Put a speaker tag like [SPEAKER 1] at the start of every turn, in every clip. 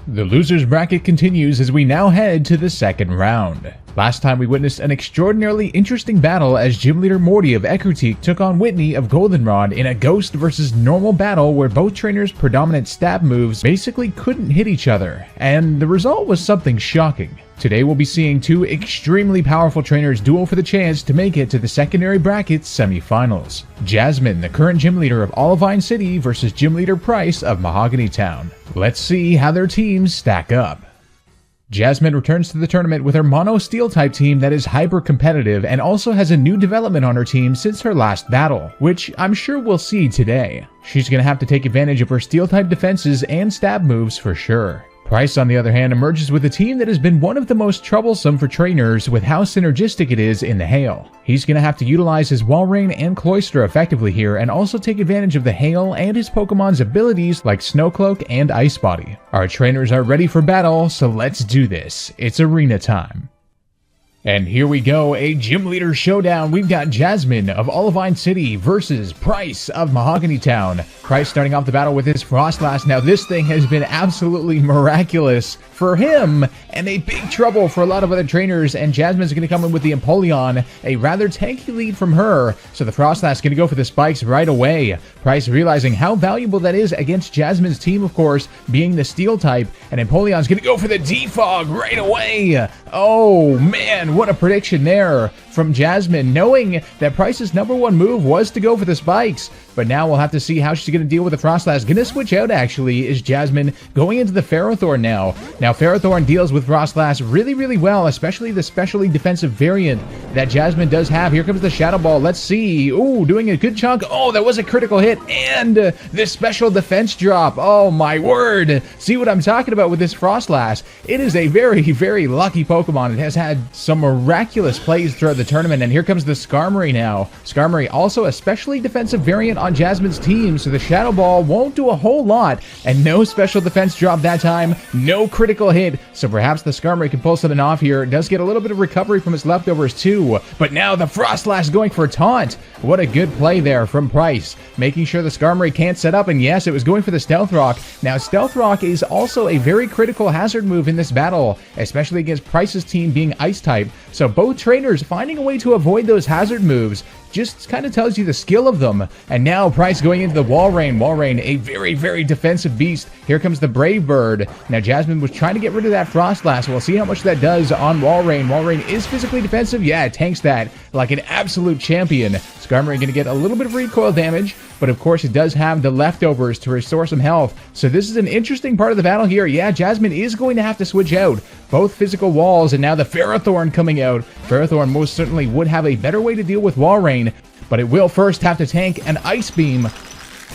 [SPEAKER 1] The losers bracket continues as we now head to the second round. Last time we witnessed an extraordinarily interesting battle as Gym Leader Morty of Ecruteak took on Whitney of Goldenrod in a ghost versus normal battle where both trainers' predominant stab moves basically couldn't hit each other, and the result was something shocking. Today we'll be seeing two extremely powerful trainers duel for the chance to make it to the secondary bracket semifinals. Jasmine, the current gym leader of Olivine City, versus Gym Leader Pryce of Mahogany Town. Let's see how their teams stack up. Jasmine returns to the tournament with her mono steel type team that is hyper competitive and also has a new development on her team since her last battle, which I'm sure we'll see today. She's gonna have to take advantage of her steel type defenses and stab moves for sure. Pryce, on the other hand, emerges with a team that has been one of the most troublesome for trainers with how synergistic it is in the hail. He's going to have to utilize his Wall Rain and Cloyster effectively here and also take advantage of the hail and his Pokemon's abilities like Snow Cloak and Ice Body. Our trainers are ready for battle, so let's do this. It's arena time. And here we go, a gym leader showdown. We've got Jasmine of Olivine City versus Pryce of Mahogany Town. Pryce starting off the battle with his Frostlass. Now this thing has been absolutely miraculous for him and a big trouble for a lot of other trainers, and Jasmine's going to come in with the Empoleon, a rather tanky lead from her, so the Frostlass is going to go for the spikes right away. Pryce realizing how valuable that is against Jasmine's team, of course, being the steel type, and Empoleon's going to go for the Defog right away. Oh man, what a prediction there from Jasmine, knowing that Pryce's #1 move was to go for the spikes. But now we'll have to see how she's going to deal with the Frostlass. Going to switch out, actually, is Jasmine going into the Ferrothorn now. Now, Ferrothorn deals with Frostlass really, really well, especially the specially defensive variant that Jasmine does have. Here comes the Shadow Ball. Let's see. Ooh, doing a good chunk. Oh, that was a critical hit. And this special defense drop. Oh, my word. See what I'm talking about with this Frostlass? It is a very, very lucky Pokemon. It has had some miraculous plays throughout the tournament. And here comes the Skarmory now. Skarmory, also a specially defensive variant on Jasmine's team, so the Shadow Ball won't do a whole lot, and no special defense drop that time, no critical hit, so perhaps the Skarmory can pull something off here. It does get a little bit of recovery from its leftovers too, but now the Frostlass going for a taunt. What a good play there from Pryce, making sure the Skarmory can't set up, and yes, it was going for the Stealth Rock. Now, Stealth Rock is also a very critical hazard move in this battle, especially against Pryce's team being Ice type, so both trainers finding a way to avoid those hazard moves just kind of tells you the skill of them. And now Pryce going into the Wall Rain. Wall Rain, a very, very defensive beast. Here comes the Brave Bird. Now Jasmine was trying to get rid of that Frostlass. We'll see how much that does on Wall Rain. Wall Rain is physically defensive. Yeah, it tanks that like an absolute champion. Skarmory going to get a little bit of recoil damage, but of course it does have the leftovers to restore some health. So this is an interesting part of the battle here. Yeah, Jasmine is going to have to switch out both physical walls, and now the Ferrothorn coming out. Ferrothorn most certainly would have a better way to deal with Wall Rain, but it will first have to tank an Ice Beam.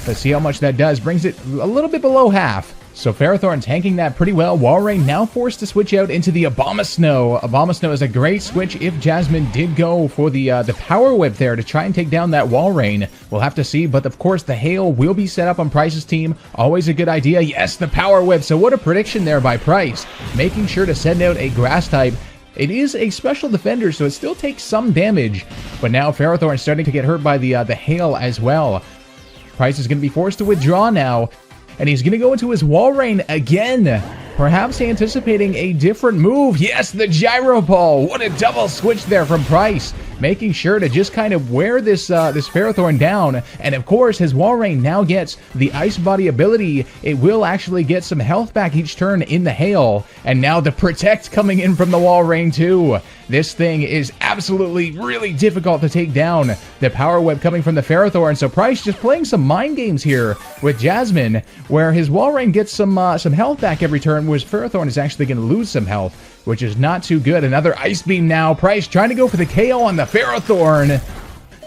[SPEAKER 1] Let's see how much that does. Brings it a little bit below half. So Ferrothorn tanking that pretty well. Wall Rain now forced to switch out into the Abomasnow. Abomasnow is a great switch if Jasmine did go for the Power Whip there to try and take down that Wall Rain. We'll have to see, but of course the Hail will be set up on Pryce's team. Always a good idea. Yes, the Power Whip. So what a prediction there by Pryce, making sure to send out a Grass type. It is a special defender, so it still takes some damage, but now Ferrothorn is starting to get hurt by the Hail as well. Pryce is going to be forced to withdraw now, and he's going to go into his Wall Rain again, perhaps anticipating a different move. Yes, the Gyro Ball. What a double switch there from Pryce, making sure to just kind of wear this Ferrothorn down. And of course, his Wall Rain now gets the Ice Body ability. It will actually get some health back each turn in the Hail. And now the Protect coming in from the Wall Rain too. This thing is absolutely really difficult to take down. The Power Whip coming from the Ferrothorn. So Pryce just playing some mind games here with Jasmine, where his Wall Rain gets some health back every turn, whereas Ferrothorn is actually going to lose some health, which is not too good. Another Ice Beam now. Pryce trying to go for the KO on the Ferrothorn.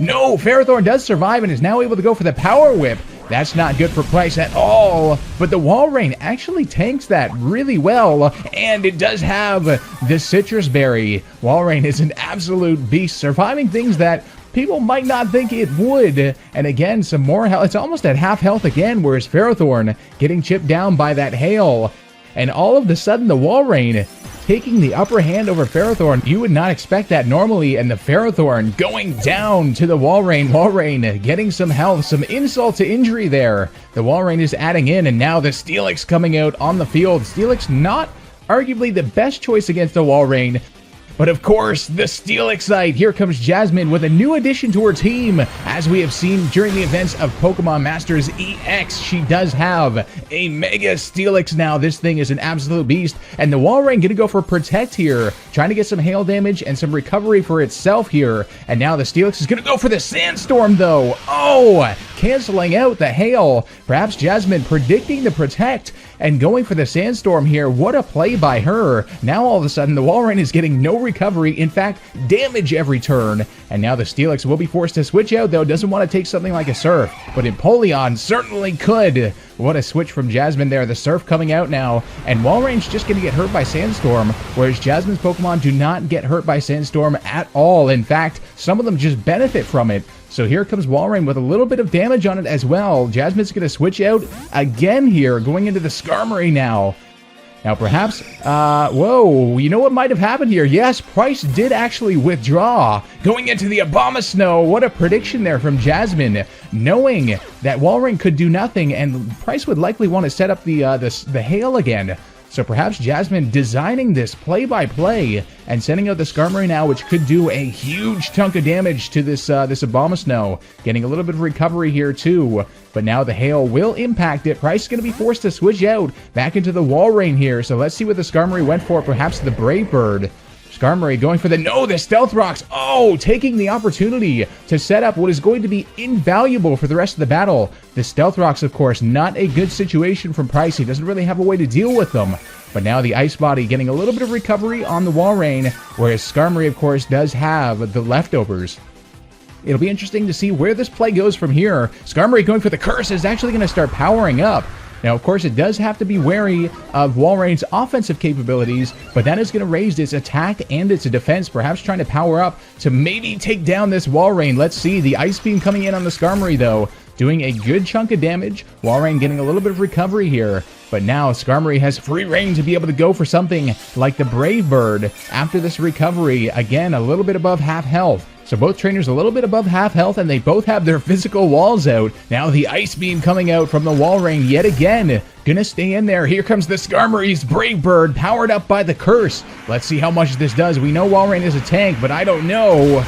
[SPEAKER 1] No, Ferrothorn does survive and is now able to go for the Power Whip. That's not good for Pryce at all, but the Wall Rain actually tanks that really well, and it does have the Citrus Berry. Wall Rain is an absolute beast, surviving things that people might not think it would. And again, some more health. It's almost at half health again, whereas Ferrothorn getting chipped down by that Hail. And all of a sudden, the Wall Rain taking the upper hand over Ferrothorn. You would not expect that normally, and the Ferrothorn going down to the Walrein. Walrein getting some health, some insult to injury there. The Walrein is adding in, and now the Steelix coming out on the field. Steelix not arguably the best choice against the Walrein. But of course, the Steelixite. Here comes Jasmine with a new addition to her team. As we have seen during the events of Pokemon Masters EX, she does have a Mega Steelix now. This thing is an absolute beast. And the Walrein gonna go for Protect here, trying to get some hail damage and some recovery for itself here. And now the Steelix is gonna go for the Sandstorm though. Oh, canceling out the hail. Perhaps Jasmine predicting the Protect and going for the Sandstorm here. What a play by her. Now all of a sudden the Walrein is getting no recovery, in fact damage every turn, and now the Steelix will be forced to switch out though. Doesn't want to take something like a Surf, but Empoleon certainly could. What a switch from Jasmine there. The Surf coming out now, and Walrein's just going to get hurt by Sandstorm, whereas Jasmine's Pokemon do not get hurt by Sandstorm at all. In fact, some of them just benefit from it. So here comes Walrein with a little bit of damage on it as well. Jasmine's going to switch out again here, going into the Skarmory now. Now perhaps, whoa, you know what might have happened here? Yes, Pryce did actually withdraw, going into the Abomasnow. What a prediction there from Jasmine, knowing that Walrein could do nothing, and Pryce would likely want to set up the hail again. So perhaps Jasmine designing this play-by-play and sending out the Skarmory now, which could do a huge chunk of damage to this Abomasnow. Getting a little bit of recovery here too. But now the hail will impact it. Pryce is going to be forced to switch out back into the Walrein here. So let's see what the Skarmory went for. Perhaps the Brave Bird. Skarmory going for the Stealth Rocks. Oh, taking the opportunity to set up what is going to be invaluable for the rest of the battle. The Stealth Rocks, of course, not a good situation from Pryce. He doesn't really have a way to deal with them. But now the Ice Body getting a little bit of recovery on the Walrein, whereas Skarmory, of course, does have the leftovers. It'll be interesting to see where this play goes from here. Skarmory going for the Curse is actually going to start powering up. Now, of course, it does have to be wary of Walrein's offensive capabilities, but that is going to raise its attack and its defense, perhaps trying to power up to maybe take down this Walrein. Let's see. The Ice Beam coming in on the Skarmory, though, doing a good chunk of damage. Walrein getting a little bit of recovery here, but now Skarmory has free reign to be able to go for something like the Brave Bird after this recovery. Again, a little bit above half health. So both trainers a little bit above half health, and they both have their physical walls out. Now the Ice Beam coming out from the Walrein yet again. Gonna stay in there. Here comes the Skarmory's Brave Bird, powered up by the Curse. Let's see how much this does. We know Walrein is a tank, but I don't know.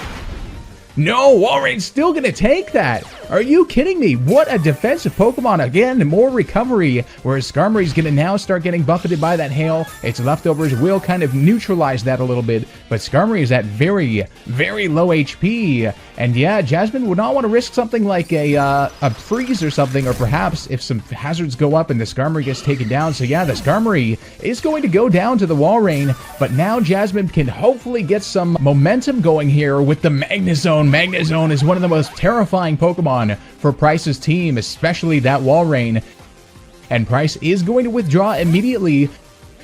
[SPEAKER 1] No, Walrein's still gonna take that. Are you kidding me? What a defensive Pokemon. Again, more recovery, whereas Skarmory's gonna now start getting buffeted by that hail. Its leftovers will kind of neutralize that a little bit, but Skarmory is at very, very low HP. And yeah, Jasmine would not want to risk something like a freeze or something, or perhaps if some hazards go up and the Skarmory gets taken down. So yeah, the Skarmory is going to go down to the Walrein, but now Jasmine can hopefully get some momentum going here with the Magnezone. Magnezone is one of the most terrifying Pokemon for Pryce's team, especially that Walrein. And Pryce is going to withdraw immediately.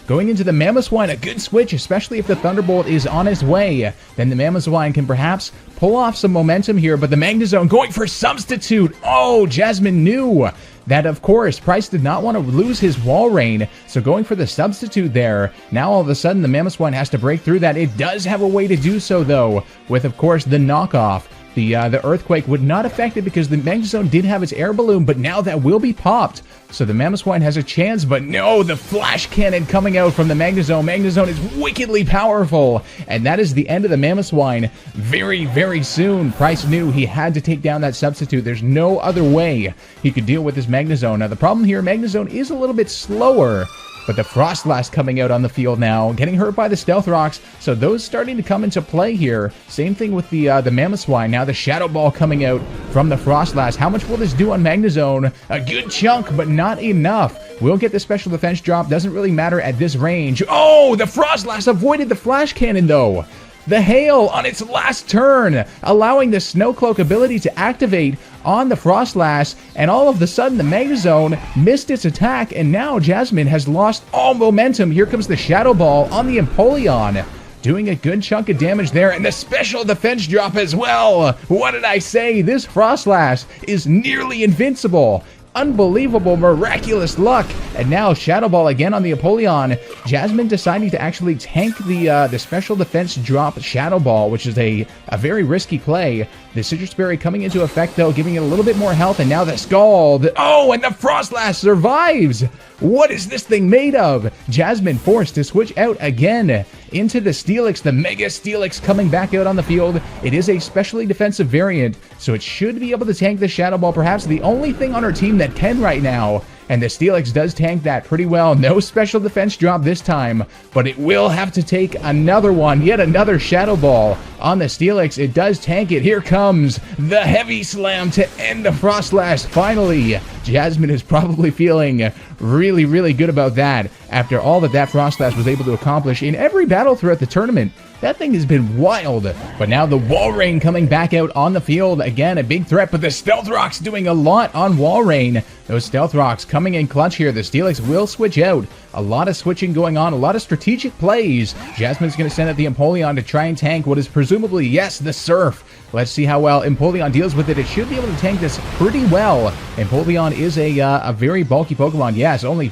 [SPEAKER 1] Going into the Mamoswine, a good switch, especially if the Thunderbolt is on its way. Then the Mamoswine can perhaps pull off some momentum here, but the Magnezone going for Substitute. Oh, Jasmine knew that, of course, Pryce did not want to lose his Walrein, so going for the Substitute there. Now all of a sudden the Mamoswine has to break through that. It does have a way to do so though, with of course the knockoff. The Earthquake would not affect it because the Magnezone did have its air balloon, but now that will be popped. So the Mamoswine has a chance, but no, the Flash Cannon coming out from the Magnezone. Magnezone is wickedly powerful, and that is the end of the Mamoswine. Very, very soon, Pryce knew he had to take down that Substitute. There's no other way he could deal with this Magnezone. Now the problem here, Magnezone is a little bit slower, but the Frostlass coming out on the field now, getting hurt by the Stealth Rocks, so those starting to come into play here. Same thing with the Mamoswine. Now the Shadow Ball coming out from the Frostlass. How much will this do on Magnezone? A good chunk, but not enough. We'll get the special defense drop. Doesn't really matter at this range. Oh, the Frostlass avoided the Flash Cannon though. The hail on its last turn, allowing the Snow Cloak ability to activate on the Frostlass, and all of a sudden the Magnezone missed its attack, and now Jasmine has lost all momentum. Here comes the Shadow Ball on the Empoleon, doing a good chunk of damage there, and the special defense drop as well. What did I say? This Frostlass is nearly invincible. unbelievable, miraculous luck. And now Shadow Ball again on the Empoleon. Jasmine deciding to actually tank the special defense drop Shadow Ball, which is a very risky play. The Citrus Berry coming into effect, though, giving it a little bit more health. And now the Scald. Oh, and the Frostlash survives. What is this thing made of? Jasmine forced to switch out again into the Steelix, the Mega Steelix coming back out on the field. It is a specially defensive variant, so it should be able to tank the Shadow Ball, perhaps the only thing on our team that can right now. And the Steelix does tank that pretty well. No special defense drop this time, but it will have to take another one, yet another Shadow Ball on the Steelix. It does tank it. Here comes the Heavy Slam to end the Frostlash. Finally, Jasmine is probably feeling really, really good about that after all that Frostlash was able to accomplish in every battle throughout the tournament. That thing has been wild. But now the Walrein coming back out on the field. Again, a big threat, but the Stealth Rock's doing a lot on Walrein. Those Stealth Rocks coming in clutch here. The Steelix will switch out. A lot of switching going on, a lot of strategic plays. Jasmine's going to send out the Empoleon to try and tank what is presumably, yes, the Surf. Let's see how well Empoleon deals with it. It should be able to tank this pretty well. Empoleon is a very bulky Pokemon. Yes, only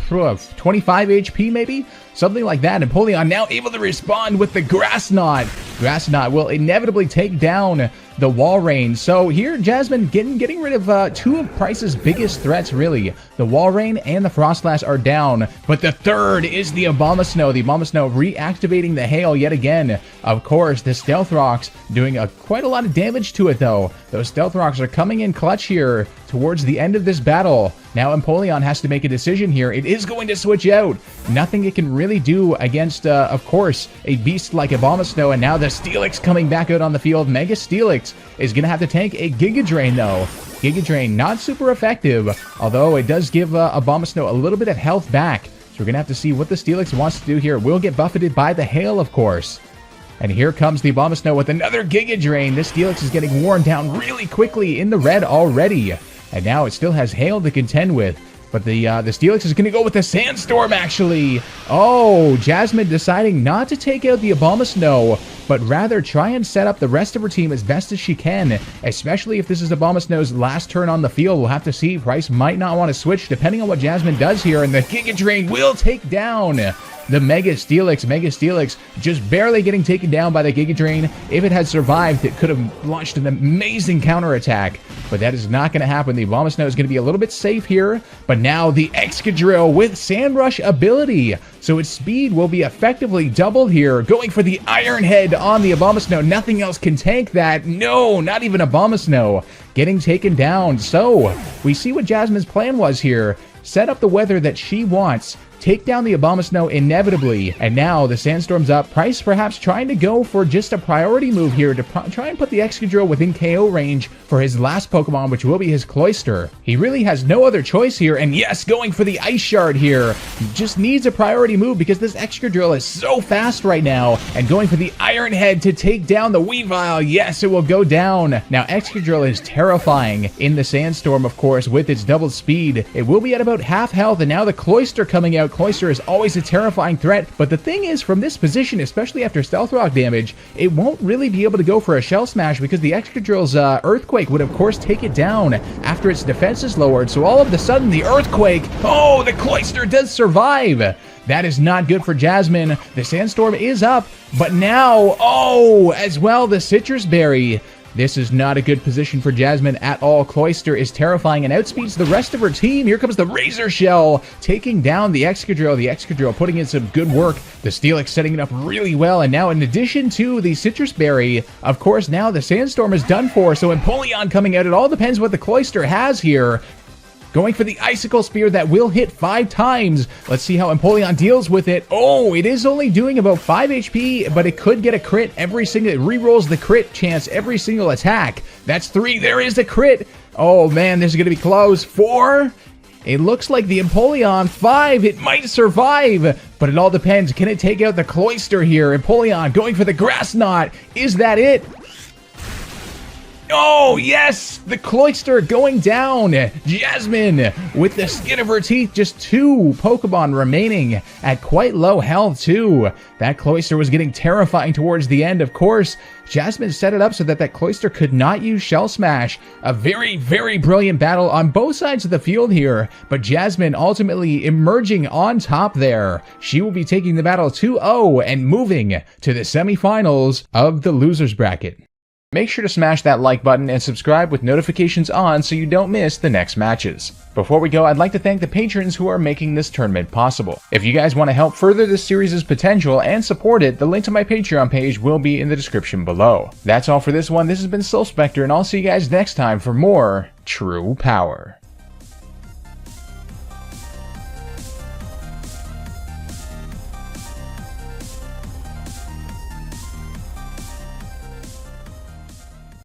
[SPEAKER 1] 25 HP maybe? Something like that. Empoleon now able to respond with the Grass Knot. Grass Knot will inevitably take down the Walrein. So here, Jasmine getting rid of two of Pryce's biggest threats, really. The Walrein and the Frostlash are down, but the third is the Abomasnow. The Abomasnow reactivating the Hail yet again. Of course, the Stealth Rocks doing quite a lot of damage to it, though. Those Stealth Rocks are coming in clutch here towards the end of this battle. Now Empoleon has to make a decision here. It is going to switch out. Nothing it can really do against, of course, a beast like Abomasnow. And now the Steelix coming back out on the field. Mega Steelix is going to have to tank a Giga Drain, though. Giga Drain, not super effective, although it does give Abomasnow a little bit of health back. So we're going to have to see what the Steelix wants to do here. We'll get buffeted by the Hail, of course. And here comes the Abomasnow with another Giga Drain. This Steelix is getting worn down really quickly in the red already. And now it still has Hail to contend with. But the Steelix is going to go with the Sandstorm, actually. Oh, Jasmine deciding not to take out the Abomasnow, but rather try and set up the rest of her team as best as she can, especially if this is Abomasnow's last turn on the field. We'll have to see. Pryce might not want to switch, depending on what Jasmine does here, and the Giga Drain will take down the Mega Steelix. Mega Steelix just barely getting taken down by the Giga Drain. If it had survived, it could have launched an amazing counterattack, but that is not going to happen. The Abomasnow is going to be a little bit safe here, but now the Excadrill with Sand Rush ability, so its speed will be effectively doubled here, going for the Iron Head on the Abomasnow. Nothing else can tank that. No, not even Abomasnow getting taken down. So we see what Jasmine's plan was here. Set up the weather that she wants, take down the Abomasnow inevitably, and now the Sandstorm's up. Pryce perhaps trying to go for just a priority move here to try and put the Excadrill within KO range for his last Pokemon, which will be his Cloyster. He really has no other choice here, and yes, going for the Ice Shard here. Just needs a priority move because this Excadrill is so fast right now, and going for the Iron Head to take down the Weavile. Yes, it will go down. Now, Excadrill is terrifying in the Sandstorm, of course, with its double speed. It will be at about half health, and now the Cloyster coming out. Cloyster is always a terrifying threat, but the thing is, from this position, especially after Stealth Rock damage, it won't really be able to go for a Shell Smash because the Excadrill's Earthquake would, of course, take it down after its defense is lowered. So all of a sudden, the Earthquake, oh, the Cloyster does survive. That is not good for Jasmine. The Sandstorm is up, but now, oh, as well, the Citrus Berry. This is not a good position for Jasmine at all. Cloyster is terrifying and outspeeds the rest of her team. Here comes the Razor Shell, taking down the Excadrill. The Excadrill putting in some good work. The Steelix setting it up really well. And now, in addition to the Citrus Berry, of course, now the Sandstorm is done for. So Empoleon coming out. It all depends what the Cloyster has here. Going for the Icicle Spear that will hit 5 times. Let's see how Empoleon deals with it. Oh, it is only doing about 5 HP, but it could get a crit every single... It re-rolls the crit chance every single attack. That's 3. There is a crit. Oh, man, this is going to be close. 4. It looks like the Empoleon. 5. It might survive, but it all depends. Can it take out the Cloyster here? Empoleon going for the Grass Knot. Is that it? Oh, yes! The Cloyster going down! Jasmine, with the skin of her teeth, just 2 Pokemon remaining at quite low health, too. That Cloyster was getting terrifying towards the end, of course. Jasmine set it up so that Cloyster could not use Shell Smash. A very, very brilliant battle on both sides of the field here, but Jasmine ultimately emerging on top there. She will be taking the battle 2-0 and moving to the semifinals of the losers bracket. Make sure to smash that like button and subscribe with notifications on so you don't miss the next matches. Before we go, I'd like to thank the patrons who are making this tournament possible. If you guys want to help further this series' potential and support it, the link to my Patreon page will be in the description below. That's all for this one. This has been SilphSpectre, and I'll see you guys next time for more True Power.